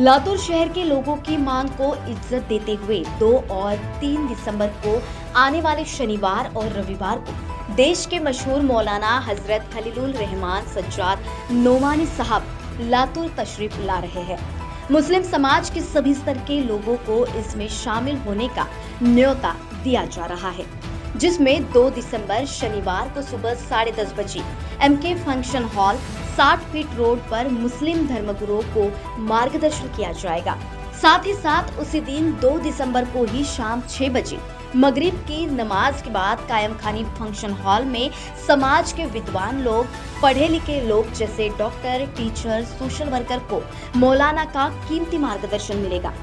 लातूर शहर के लोगों की मांग को इज्जत देते हुए 2 और 3 दिसंबर को आने वाले शनिवार और रविवार को देश के मशहूर मौलाना हजरत खलीलुर रहमान सज्जाद नोमानी साहब लातूर तशरीफ ला रहे हैं। मुस्लिम समाज के सभी स्तर के लोगों को इसमें शामिल होने का न्योता दिया जा रहा है, जिसमें 2 दिसंबर शनिवार को सुबह 10:30 बजे MK function hall 60 feet road पर मुस्लिम धर्मगुरुओं को मार्गदर्शन किया जाएगा। साथ ही साथ उसी दिन 2 दिसंबर को ही शाम 6 बजे मगरिब की नमाज के बाद कायम खानी फंक्शन हॉल में समाज के विद्वान लोग, पढ़े लिखे लोग जैसे डॉक्टर, टीचर, सोशल वर्कर को मौलाना का कीमती मार्गदर्शन मिलेगा।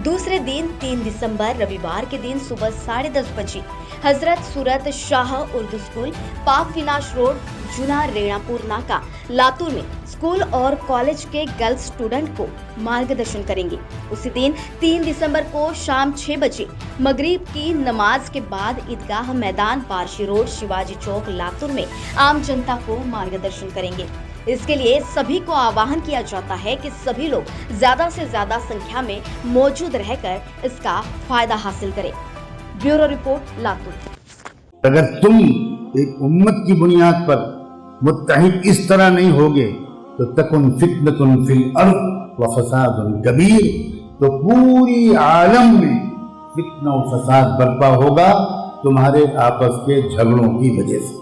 दूसरे दिन 3 दिसंबर रविवार के दिन सुबह 10:30 बजे हजरत सूरत शाह उर्दू स्कूल, पाक विनाश रोड, जुना रेणापुर नाका, लातूर में स्कूल और कॉलेज के गर्ल्स स्टूडेंट को मार्गदर्शन करेंगे। उसी दिन 3 दिसंबर को शाम 6 बजे मगरिब की नमाज के बाद ईदगाह मैदान, पारशी रोड, शिवाजी चौक, लातूर में आम जनता को मार्गदर्शन करेंगे। इसके लिए सभी को आह्वान किया जाता है कि सभी लोग ज्यादा से ज्यादा संख्या में मौजूद रहकर इसका फायदा हासिल करें। Bureau report, Latur. अगर तुम एक उम्मत की बुनियाद पर मुत्तहिद इस तरह नहीं होगे तो तकुन फितनतुन फिल अर्द व फसादुन कबीर, तो पूरी आलम में फितना और फसाद बर्पा होगा तुम्हारे आपस के झगड़ों की वजह से।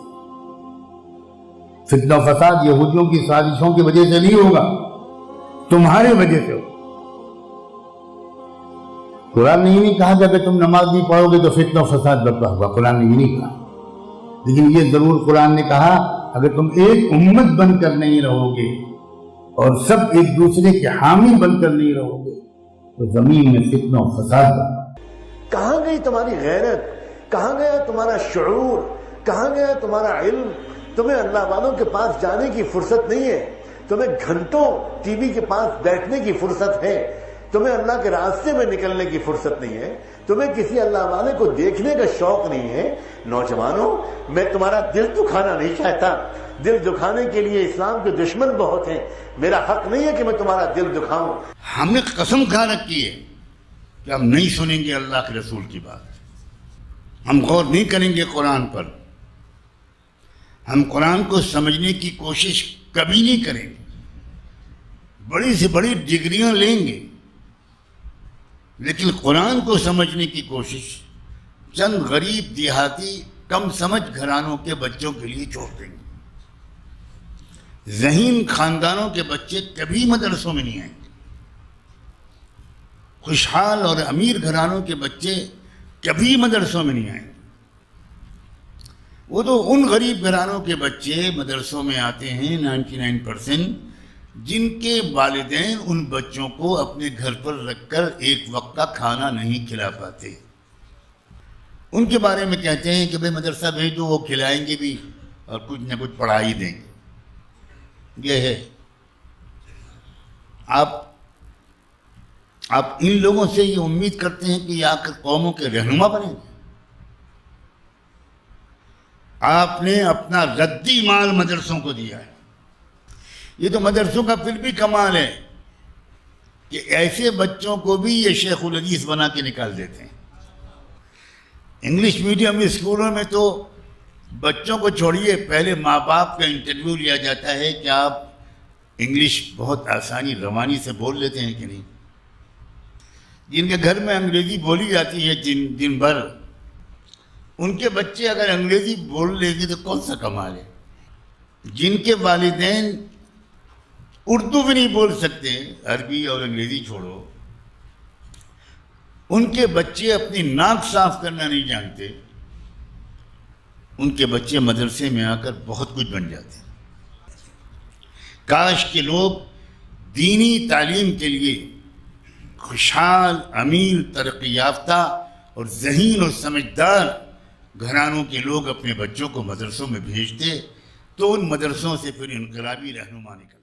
फितना और फसाद यहूदियों की साजिशों की वजह से नहीं होगा, तुम्हारे वजह से होगा। कुरान ने ये नहीं कहा कि अगर तुम नमाज नहीं पढ़ोगे तो फितना और फसाद बर्पा होगा, कुरान ने ये नहीं कहा। लेकिन ये जरूर कुरान ने कहा अगर तुम एक उम्मत बनकर नहीं रहोगे और सब एक दूसरे के हामी बनकर नहीं रहोगे तो जमीन में फितना और फसाद बर्पा। कहाँ गई तुम्हारी गैरत, कहाँ गया तुम्हारा शऊर, कहाँ गया तुम्हारा इल्म? तुम्हें अल्लाह वालों के पास जाने की फुर्सत नहीं है, तुम्हें घंटों टीवी के पास बैठने की फुर्सत है, तुम्हें अल्लाह के रास्ते में निकलने की फुर्सत नहीं है, तुम्हें किसी अल्लाह वाले को देखने का शौक नहीं है। नौजवानों, मैं तुम्हारा दिल दुखाना नहीं चाहता, दिल दुखाने के लिए इस्लाम के दुश्मन बहुत हैं, मेरा हक नहीं है कि मैं तुम्हारा दिल दुखाऊं। हमने कसम खा रखी है कि हम नहीं सुनेंगे अल्लाह के रसूल की बात, हम गौर नहीं करेंगे कुरान पर, हम कुरान को समझने की कोशिश कभी नहीं करेंगे। बड़ी से बड़ी डिग्रियां लेंगे लेकिन कुरान को समझने की कोशिश चंद गरीब देहाती कम समझ घरानों के बच्चों के लिए छोड़ देंगे। ज़हीन खानदानों के बच्चे कभी मदरसों में नहीं आएंगे। खुशहाल और अमीर घरानों के बच्चे कभी मदरसों में नहीं आएंगे। वो तो उन गरीब घरानों के बच्चे मदरसों में आते हैं 99% जिनके वालिदैन उन बच्चों को अपने घर पर रखकर एक वक्त का खाना नहीं खिला पाते। उनके बारे में कहते हैं कि भाई मदरसा भेज दो, वो खिलाएंगे भी और कुछ न कुछ पढ़ा ही देंगे। ये है, आप इन लोगों से ये उम्मीद करते हैं कि ये आकर कौमों के रहनुमा बनेंगे। आपने अपना रद्दी माल मदरसों को दिया है। ये तो मदरसों का फिर भी कमाल है कि ऐसे बच्चों को भी ये शेखुल हदीस बना के निकाल देते हैं। इंग्लिश मीडियम स्कूलों में तो बच्चों को छोड़िए, पहले माँ बाप का इंटरव्यू लिया जाता है कि आप इंग्लिश बहुत आसानी रवानी से बोल लेते हैं कि नहीं। जिनके घर में अंग्रेजी बोली जाती है दिन भर, उनके बच्चे अगर अंग्रेजी बोल लेंगे तो कौन सा कमाल है। जिनके वालिदैन उर्दू भी नहीं बोल सकते, अरबी और अंग्रेजी छोड़ो, उनके बच्चे अपनी नाक साफ करना नहीं जानते, उनके बच्चे मदरसे में आकर बहुत कुछ बन जाते हैं। काश के लोग दीनी तालीम के लिए खुशहाल, अमीर, तरक्की याफ्ता और ज़हीन और समझदार घरानों के लोग अपने बच्चों को मदरसों में भेजते तो उन मदरसों से फिर इनकलाबी रहनुमा निकलते।